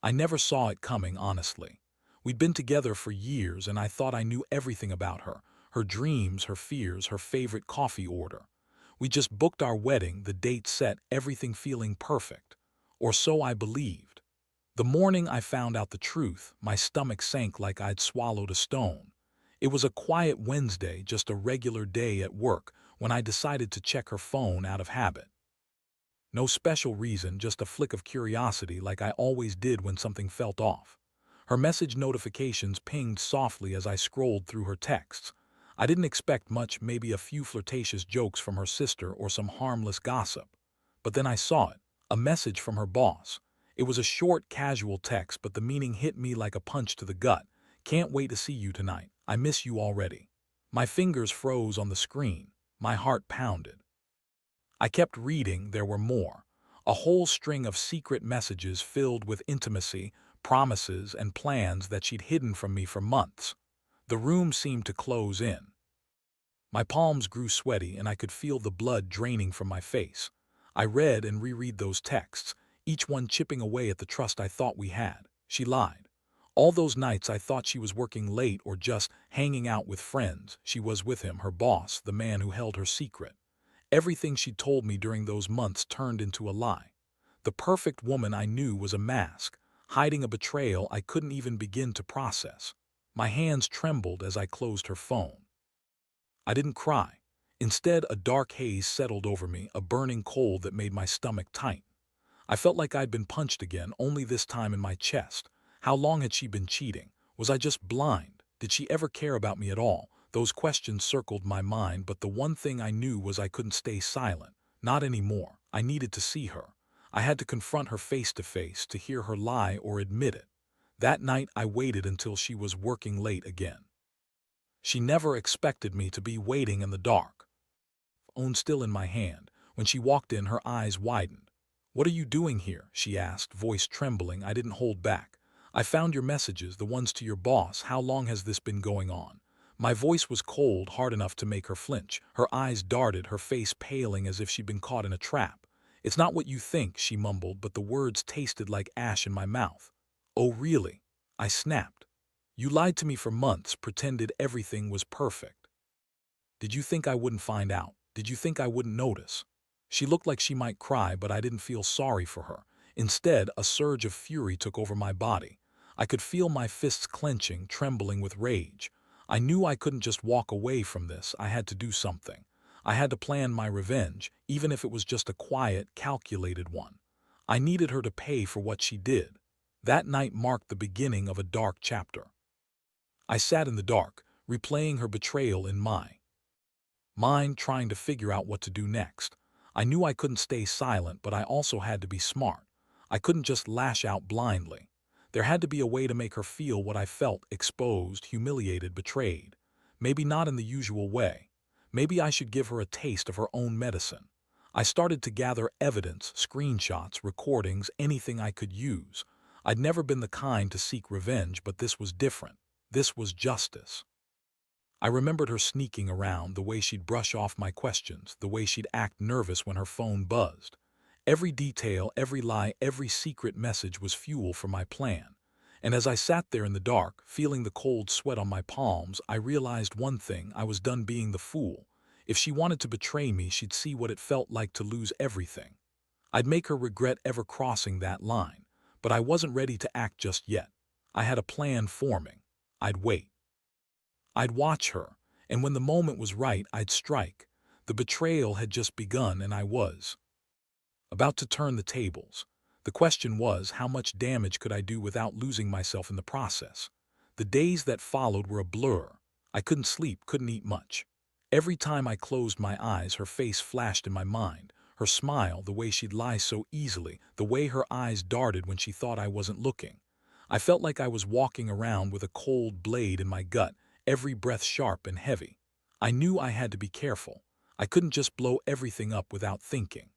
I never saw it coming, honestly. We'd been together for years and I thought I knew everything about her, her dreams, her fears, her favorite coffee order. We just booked our wedding, the date set, everything feeling perfect. Or so I believed. The morning I found out the truth, my stomach sank like I'd swallowed a stone. It was a quiet Wednesday, just a regular day at work, when I decided to check her phone out of habit. No special reason, just a flick of curiosity like I always did when something felt off. Her message notifications pinged softly as I scrolled through her texts. I didn't expect much, maybe a few flirtatious jokes from her sister or some harmless gossip. But then I saw it, a message from her boss. It was a short, casual text, but the meaning hit me like a punch to the gut. "Can't wait to see you tonight. I miss you already." My fingers froze on the screen. My heart pounded. I kept reading. There were more. A whole string of secret messages filled with intimacy, promises, and plans that she'd hidden from me for months. The room seemed to close in. My palms grew sweaty and I could feel the blood draining from my face. I read and reread those texts, each one chipping away at the trust I thought we had. She lied. All those nights I thought she was working late or just hanging out with friends, she was with him, her boss, the man who held her secret. Everything she told me during those months turned into a lie. The perfect woman I knew was a mask, hiding a betrayal I couldn't even begin to process. My hands trembled as I closed her phone. I didn't cry. Instead, a dark haze settled over me, a burning cold that made my stomach tight. I felt like I'd been punched again, only this time in my chest. How long had she been cheating? Was I just blind? Did she ever care about me at all? Those questions circled my mind, but the one thing I knew was I couldn't stay silent. Not anymore. I needed to see her. I had to confront her face to face, to hear her lie or admit it. That night I waited until she was working late again. She never expected me to be waiting in the dark. Phone still in my hand. When she walked in, her eyes widened. "What are you doing here?" she asked, voice trembling. I didn't hold back. "I found your messages, the ones to your boss. How long has this been going on?" My voice was cold, hard enough to make her flinch. Her eyes darted, her face paling as if she'd been caught in a trap. "It's not what you think," she mumbled, but the words tasted like ash in my mouth. "Oh, really?" I snapped. "You lied to me for months, pretended everything was perfect. Did you think I wouldn't find out? Did you think I wouldn't notice?" She looked like she might cry, but I didn't feel sorry for her. Instead, a surge of fury took over my body. I could feel my fists clenching, trembling with rage. I knew I couldn't just walk away from this. I had to do something. I had to plan my revenge, even if it was just a quiet, calculated one. I needed her to pay for what she did. That night marked the beginning of a dark chapter. I sat in the dark, replaying her betrayal in my mind, trying to figure out what to do next. I knew I couldn't stay silent, but I also had to be smart. I couldn't just lash out blindly. There had to be a way to make her feel what I felt: exposed, humiliated, betrayed. Maybe not in the usual way. Maybe I should give her a taste of her own medicine. I started to gather evidence, screenshots, recordings, anything I could use. I'd never been the kind to seek revenge, but this was different. This was justice. I remembered her sneaking around, the way she'd brush off my questions, the way she'd act nervous when her phone buzzed. Every detail, every lie, every secret message was fuel for my plan. And as I sat there in the dark, feeling the cold sweat on my palms, I realized one thing: I was done being the fool. If she wanted to betray me, she'd see what it felt like to lose everything. I'd make her regret ever crossing that line. But I wasn't ready to act just yet. I had a plan forming. I'd wait. I'd watch her, and when the moment was right, I'd strike. The betrayal had just begun, and I was about to turn the tables. The question was, how much damage could I do without losing myself in the process? The days that followed were a blur. I couldn't sleep, couldn't eat much. Every time I closed my eyes, her face flashed in my mind. Her smile, the way she'd lie so easily, the way her eyes darted when she thought I wasn't looking. I felt like I was walking around with a cold blade in my gut, every breath sharp and heavy. I knew I had to be careful. I couldn't just blow everything up without thinking.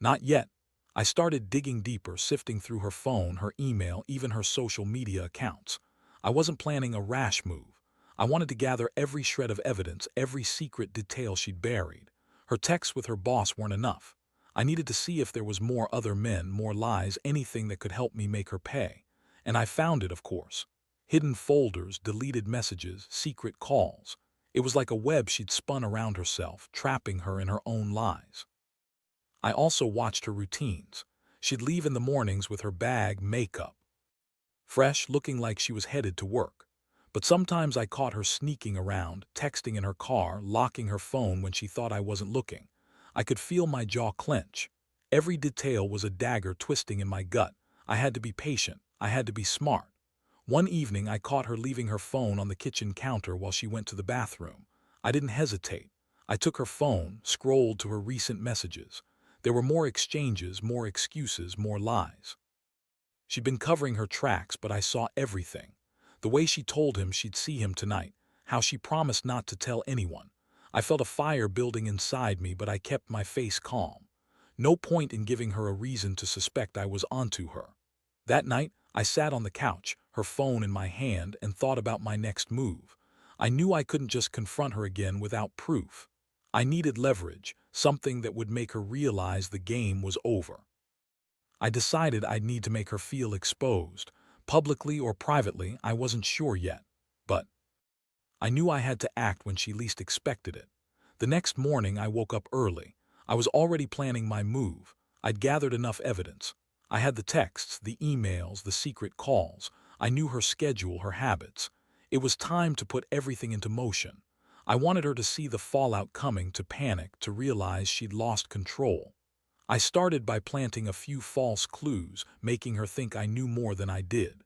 Not yet. I started digging deeper, sifting through her phone, her email, even her social media accounts. I wasn't planning a rash move. I wanted to gather every shred of evidence, every secret detail she'd buried. Her texts with her boss weren't enough. I needed to see if there was more other men, more lies, anything that could help me make her pay. And I found it, of course. Hidden folders, deleted messages, secret calls. It was like a web she'd spun around herself, trapping her in her own lies. I also watched her routines. She'd leave in the mornings with her bag, makeup, fresh, looking like she was headed to work. But sometimes I caught her sneaking around, texting in her car, locking her phone when she thought I wasn't looking. I could feel my jaw clench. Every detail was a dagger twisting in my gut. I had to be patient. I had to be smart. One evening, I caught her leaving her phone on the kitchen counter while she went to the bathroom. I didn't hesitate. I took her phone, scrolled to her recent messages. There were more exchanges, more excuses, more lies. She'd been covering her tracks, but I saw everything. The way she told him she'd see him tonight, how she promised not to tell anyone. I felt a fire building inside me, but I kept my face calm. No point in giving her a reason to suspect I was onto her. That night, I sat on the couch, her phone in my hand, and thought about my next move. I knew I couldn't just confront her again without proof. I needed leverage, something that would make her realize the game was over. I decided I'd need to make her feel exposed. Publicly or privately, I wasn't sure yet. But I knew I had to act when she least expected it. The next morning, I woke up early. I was already planning my move. I'd gathered enough evidence. I had the texts, the emails, the secret calls. I knew her schedule, her habits. It was time to put everything into motion. I wanted her to see the fallout coming, to panic, to realize she'd lost control. I started by planting a few false clues, making her think I knew more than I did.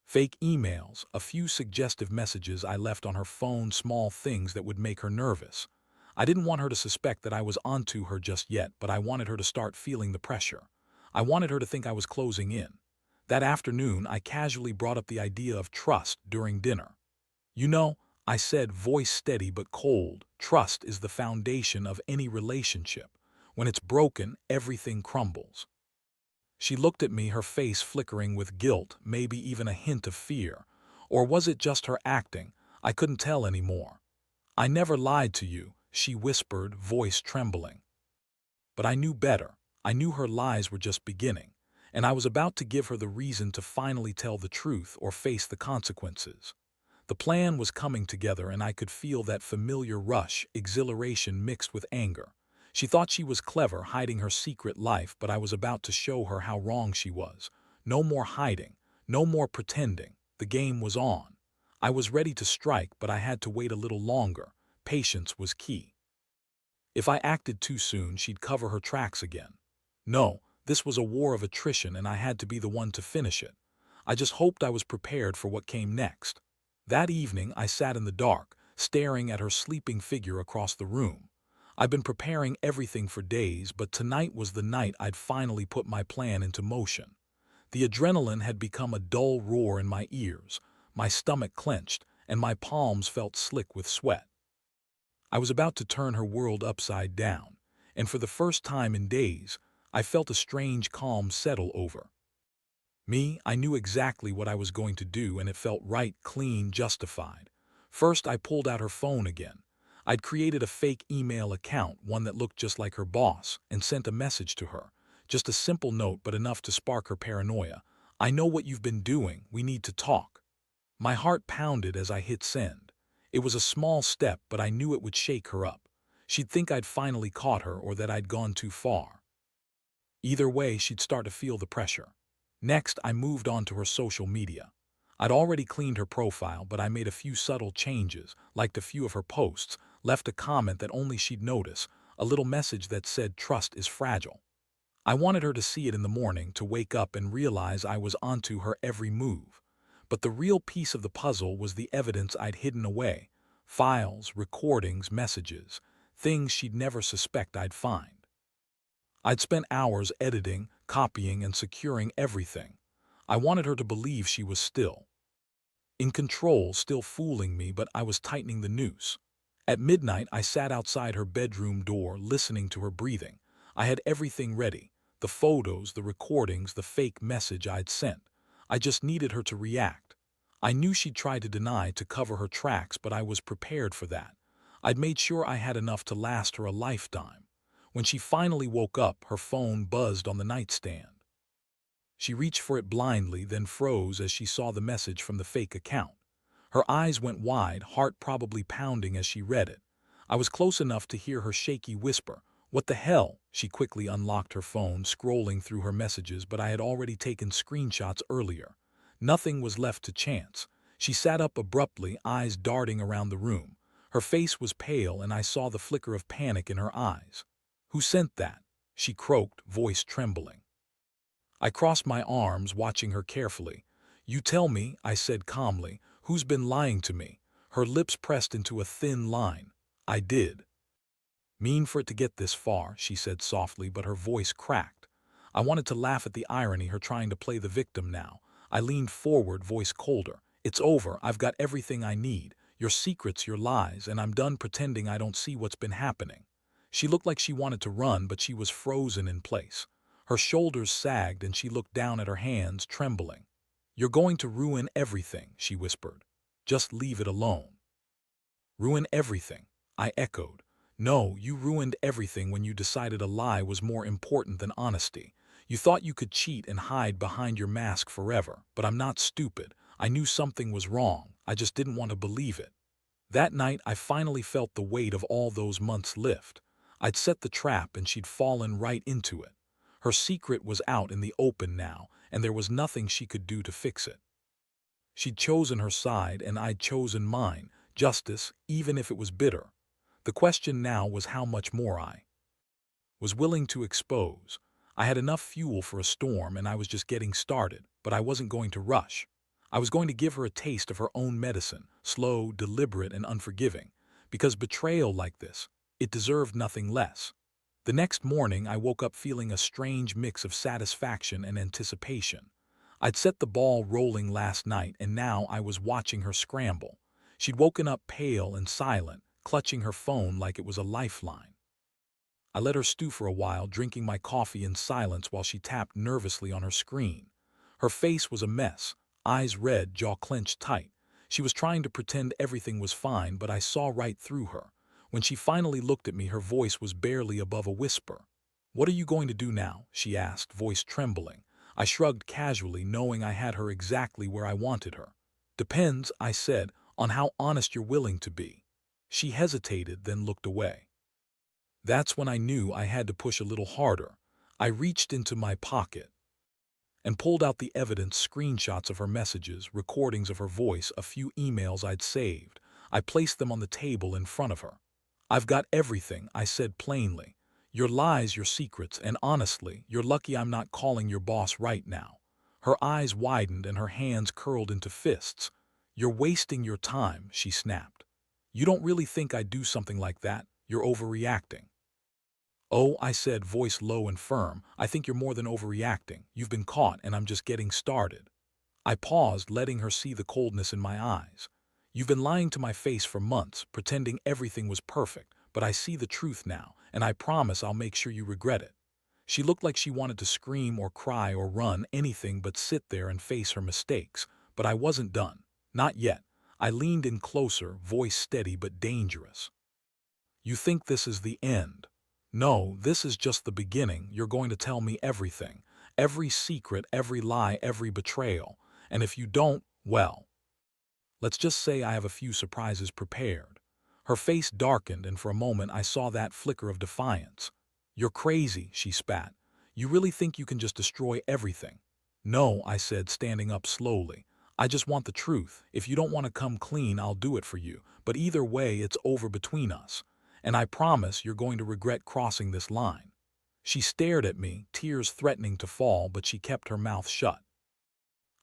Fake emails, a few suggestive messages I left on her phone, small things that would make her nervous. I didn't want her to suspect that I was onto her just yet, but I wanted her to start feeling the pressure. I wanted her to think I was closing in. That afternoon, I casually brought up the idea of trust during dinner. "You know," I said, voice steady but cold, "trust is the foundation of any relationship. When it's broken, everything crumbles." She looked at me, her face flickering with guilt, maybe even a hint of fear. Or was it just her acting? I couldn't tell anymore. "I never lied to you," she whispered, voice trembling. But I knew better. I knew her lies were just beginning, and I was about to give her the reason to finally tell the truth or face the consequences. The plan was coming together, and I could feel that familiar rush, exhilaration mixed with anger. She thought she was clever, hiding her secret life, but I was about to show her how wrong she was. No more hiding, no more pretending. The game was on. I was ready to strike, but I had to wait a little longer. Patience was key. If I acted too soon, she'd cover her tracks again. No, this was a war of attrition, and I had to be the one to finish it. I just hoped I was prepared for what came next. That evening, I sat in the dark, staring at her sleeping figure across the room. I'd been preparing everything for days, but tonight was the night I'd finally put my plan into motion. The adrenaline had become a dull roar in my ears, my stomach clenched, and my palms felt slick with sweat. I was about to turn her world upside down, and for the first time in days, I felt a strange calm settle over me. I knew exactly what I was going to do, and it felt right, clean, justified. First, I pulled out her phone again. I'd created a fake email account, one that looked just like her boss, and sent a message to her. Just a simple note, but enough to spark her paranoia. "I know what you've been doing. We need to talk." My heart pounded as I hit send. It was a small step, but I knew it would shake her up. She'd think I'd finally caught her, or that I'd gone too far. Either way, she'd start to feel the pressure. Next, I moved on to her social media. I'd already cleaned her profile, but I made a few subtle changes, liked a few of her posts, left a comment that only she'd notice, a little message that said trust is fragile. I wanted her to see it in the morning, to wake up and realize I was onto her every move. But the real piece of the puzzle was the evidence I'd hidden away. Files, recordings, messages, things she'd never suspect I'd find. I'd spent hours editing, copying, and securing everything. I wanted her to believe she was still in control, still fooling me, but I was tightening the noose. At midnight, I sat outside her bedroom door, listening to her breathing. I had everything ready: the photos, the recordings, the fake message I'd sent. I just needed her to react. I knew she'd try to deny, to cover her tracks, but I was prepared for that. I'd made sure I had enough to last her a lifetime. When she finally woke up, her phone buzzed on the nightstand. She reached for it blindly, then froze as she saw the message from the fake account. Her eyes went wide, heart probably pounding as she read it. I was close enough to hear her shaky whisper, "What the hell?" She quickly unlocked her phone, scrolling through her messages, but I had already taken screenshots earlier. Nothing was left to chance. She sat up abruptly, eyes darting around the room. Her face was pale, and I saw the flicker of panic in her eyes. "Who sent that?" she croaked, voice trembling. I crossed my arms, watching her carefully. "You tell me," I said calmly, "who's been lying to me?" Her lips pressed into a thin line. "I did." "Mean for it to get this far," she said softly, but her voice cracked. I wanted to laugh at the irony, her trying to play the victim now. I leaned forward, voice colder. "It's over. I've got everything I need. Your secrets, your lies, and I'm done pretending I don't see what's been happening." She looked like she wanted to run, but she was frozen in place. Her shoulders sagged and she looked down at her hands, trembling. "You're going to ruin everything," she whispered. "Just leave it alone." "Ruin everything," I echoed. "No, you ruined everything when you decided a lie was more important than honesty. You thought you could cheat and hide behind your mask forever, but I'm not stupid. I knew something was wrong. I just didn't want to believe it." That night, I finally felt the weight of all those months lift. I'd set the trap and she'd fallen right into it. Her secret was out in the open now, and there was nothing she could do to fix it. She'd chosen her side and I'd chosen mine, justice, even if it was bitter. The question now was how much more I was willing to expose. I had enough fuel for a storm and I was just getting started, but I wasn't going to rush. I was going to give her a taste of her own medicine, slow, deliberate, and unforgiving, because betrayal like this, it deserved nothing less. The next morning, I woke up feeling a strange mix of satisfaction and anticipation. I'd set the ball rolling last night, and now I was watching her scramble. She'd woken up pale and silent, clutching her phone like it was a lifeline. I let her stew for a while, drinking my coffee in silence while she tapped nervously on her screen. Her face was a mess, eyes red, jaw clenched tight. She was trying to pretend everything was fine, but I saw right through her. When she finally looked at me, her voice was barely above a whisper. "What are you going to do now?" she asked, voice trembling. I shrugged casually, knowing I had her exactly where I wanted her. "Depends," I said, "on how honest you're willing to be." She hesitated, then looked away. That's when I knew I had to push a little harder. I reached into my pocket and pulled out the evidence, screenshots of her messages, recordings of her voice, a few emails I'd saved. I placed them on the table in front of her. "I've got everything," I said plainly. "Your lies, your secrets, and honestly, you're lucky I'm not calling your boss right now." Her eyes widened and her hands curled into fists. "You're wasting your time," she snapped. "You don't really think I'd do something like that? You're overreacting." "Oh," I said, voice low and firm, "I think you're more than overreacting. You've been caught, and I'm just getting started." I paused, letting her see the coldness in my eyes. "You've been lying to my face for months, pretending everything was perfect, but I see the truth now, and I promise I'll make sure you regret it." She looked like she wanted to scream or cry or run, anything but sit there and face her mistakes. But I wasn't done. Not yet. I leaned in closer, voice steady but dangerous. "You think this is the end? No, this is just the beginning. You're going to tell me everything. Every secret, every lie, every betrayal. And if you don't, well, let's just say I have a few surprises prepared." Her face darkened, and for a moment I saw that flicker of defiance. "You're crazy," she spat. "You really think you can just destroy everything?" "No," I said, standing up slowly. "I just want the truth. If you don't want to come clean, I'll do it for you. But either way, it's over between us. And I promise you're going to regret crossing this line." She stared at me, tears threatening to fall, but she kept her mouth shut.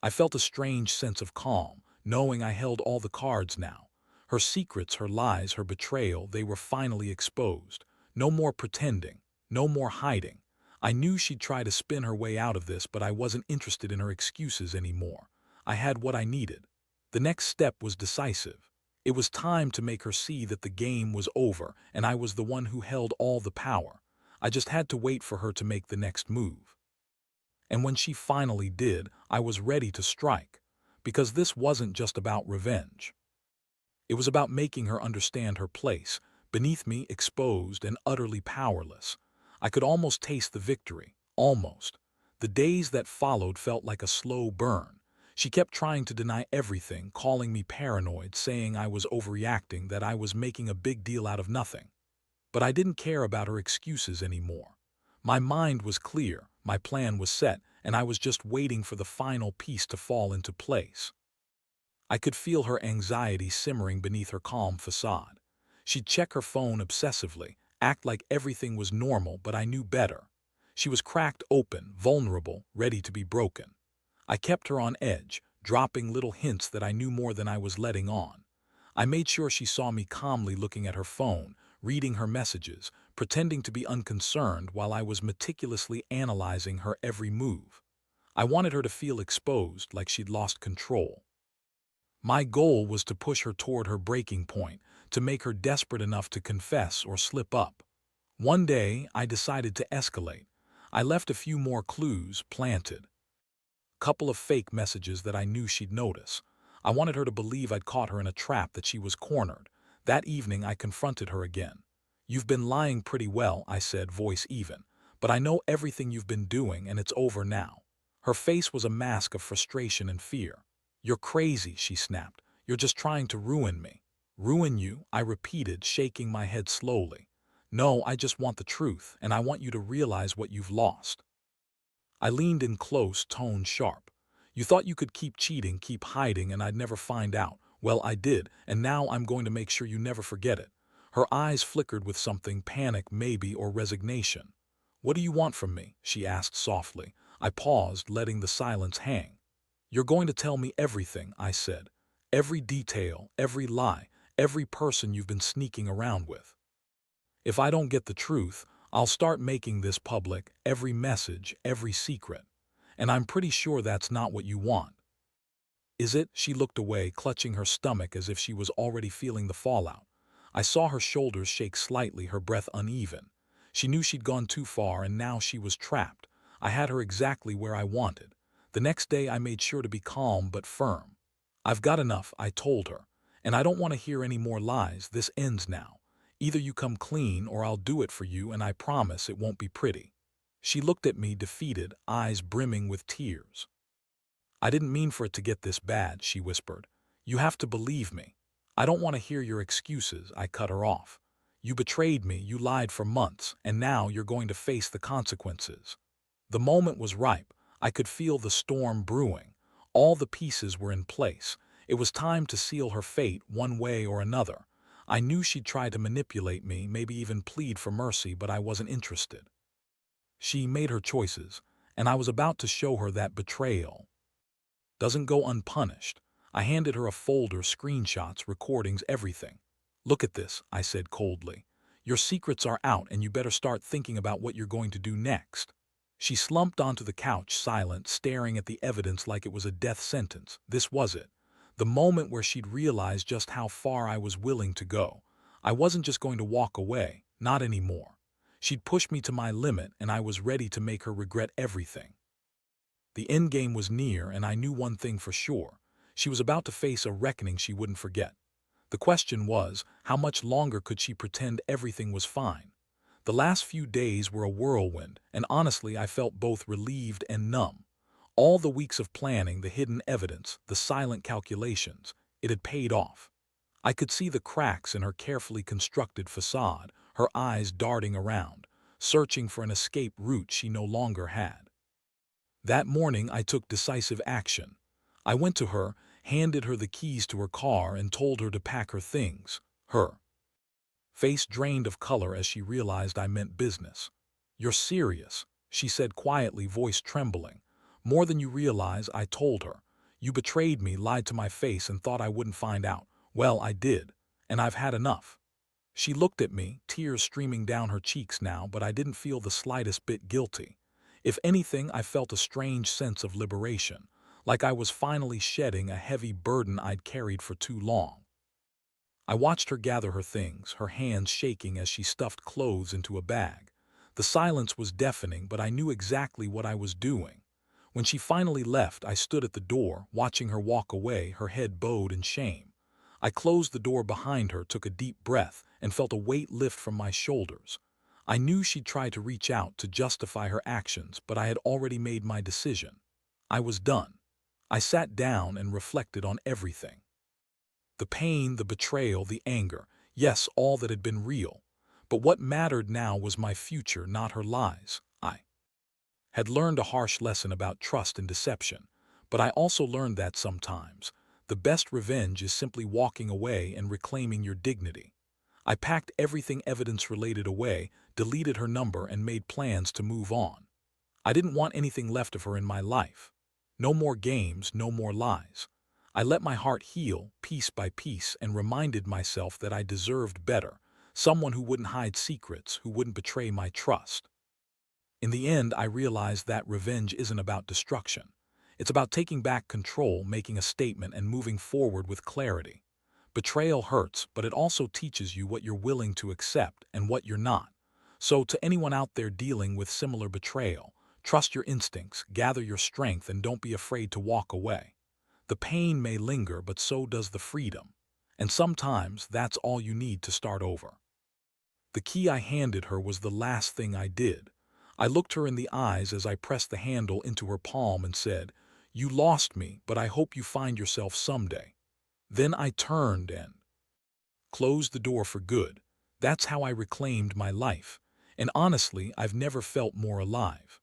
I felt a strange sense of calm, knowing I held all the cards now. Her secrets, her lies, her betrayal, they were finally exposed. No more pretending, no more hiding. I knew she'd try to spin her way out of this, but I wasn't interested in her excuses anymore. I had what I needed. The next step was decisive. It was time to make her see that the game was over, and I was the one who held all the power. I just had to wait for her to make the next move. And when she finally did, I was ready to strike. Because this wasn't just about revenge. It was about making her understand her place, beneath me, exposed and utterly powerless. I could almost taste the victory. Almost. The days that followed felt like a slow burn. She kept trying to deny everything, calling me paranoid, saying I was overreacting, that I was making a big deal out of nothing. But I didn't care about her excuses anymore. My mind was clear, my plan was set, and I was just waiting for the final piece to fall into place. I could feel her anxiety simmering beneath her calm facade. She'd check her phone obsessively, act like everything was normal, but I knew better. She was cracked open, vulnerable, ready to be broken. I kept her on edge, dropping little hints that I knew more than I was letting on. I made sure she saw me calmly looking at her phone, reading her messages, pretending to be unconcerned while I was meticulously analyzing her every move. I wanted her to feel exposed, like she'd lost control. My goal was to push her toward her breaking point, to make her desperate enough to confess or slip up. One day, I decided to escalate. I left a few more clues planted. Couple of fake messages that I knew she'd notice. I wanted her to believe I'd caught her in a trap, that she was cornered. That evening, I confronted her again. "You've been lying pretty well," I said, voice even. "But I know everything you've been doing, and it's over now." Her face was a mask of frustration and fear. "You're crazy," she snapped. "You're just trying to ruin me." "Ruin you?" I repeated, shaking my head slowly. "No, I just want the truth, and I want you to realize what you've lost." I leaned in close, tone sharp. "You thought you could keep cheating, keep hiding, and I'd never find out. Well, I did, and now I'm going to make sure you never forget it." Her eyes flickered with something, panic maybe, or resignation. "What do you want from me?" she asked softly. I paused, letting the silence hang. "You're going to tell me everything," I said. "Every detail, every lie, every person you've been sneaking around with. If I don't get the truth, I'll start making this public, every message, every secret. And I'm pretty sure that's not what you want." "Is it?" She looked away, clutching her stomach as if she was already feeling the fallout. I saw her shoulders shake slightly, her breath uneven. She knew she'd gone too far, and now she was trapped. I had her exactly where I wanted. The next day, I made sure to be calm but firm. "I've got enough," I told her. "And I don't want to hear any more lies. This ends now. Either you come clean, or I'll do it for you, and I promise it won't be pretty." She looked at me, defeated, eyes brimming with tears. "I didn't mean for it to get this bad," she whispered. "You have to believe me." "I don't want to hear your excuses," I cut her off. "You betrayed me, you lied for months, and now you're going to face the consequences." The moment was ripe. I could feel the storm brewing. All the pieces were in place. It was time to seal her fate one way or another. I knew she'd try to manipulate me, maybe even plead for mercy, but I wasn't interested. She made her choices, and I was about to show her that betrayal doesn't go unpunished. I handed her a folder, screenshots, recordings, everything. "Look at this," I said coldly. "Your secrets are out, and you better start thinking about what you're going to do next." She slumped onto the couch, silent, staring at the evidence like it was a death sentence. This was it. The moment where she'd realize just how far I was willing to go. I wasn't just going to walk away, not anymore. She'd pushed me to my limit, and I was ready to make her regret everything. The end game was near, and I knew one thing for sure. She was about to face a reckoning she wouldn't forget. The question was, how much longer could she pretend everything was fine? The last few days were a whirlwind, and honestly, I felt both relieved and numb. All the weeks of planning, the hidden evidence, the silent calculations, it had paid off. I could see the cracks in her carefully constructed facade, her eyes darting around, searching for an escape route she no longer had. That morning, I took decisive action. I went to her, handed her the keys to her car, and told her to pack her things. Her face drained of color as she realized I meant business. "You're serious," she said quietly, voice trembling. "More than you realize," I told her. "You betrayed me, lied to my face, and thought I wouldn't find out. Well, I did, and I've had enough." She looked at me, tears streaming down her cheeks now, but I didn't feel the slightest bit guilty. If anything, I felt a strange sense of liberation, like I was finally shedding a heavy burden I'd carried for too long. I watched her gather her things, her hands shaking as she stuffed clothes into a bag. The silence was deafening, but I knew exactly what I was doing. When she finally left, I stood at the door, watching her walk away, her head bowed in shame. I closed the door behind her, took a deep breath, and felt a weight lift from my shoulders. I knew she'd try to reach out to justify her actions, but I had already made my decision. I was done. I sat down and reflected on everything. The pain, the betrayal, the anger, yes, all that had been real. But what mattered now was my future, not her lies. I had learned a harsh lesson about trust and deception, but I also learned that sometimes the best revenge is simply walking away and reclaiming your dignity. I packed everything evidence-related away, deleted her number, and made plans to move on. I didn't want anything left of her in my life. No more games, no more lies. I let my heart heal, piece by piece, and reminded myself that I deserved better, someone who wouldn't hide secrets, who wouldn't betray my trust. In the end, I realized that revenge isn't about destruction. It's about taking back control, making a statement, and moving forward with clarity. Betrayal hurts, but it also teaches you what you're willing to accept and what you're not. So, to anyone out there dealing with similar betrayal, trust your instincts, gather your strength, and don't be afraid to walk away. The pain may linger, but so does the freedom. And sometimes that's all you need to start over. The key I handed her was the last thing I did. I looked her in the eyes as I pressed the handle into her palm and said, "You lost me, but I hope you find yourself someday." Then I turned and closed the door for good. That's how I reclaimed my life. And honestly, I've never felt more alive.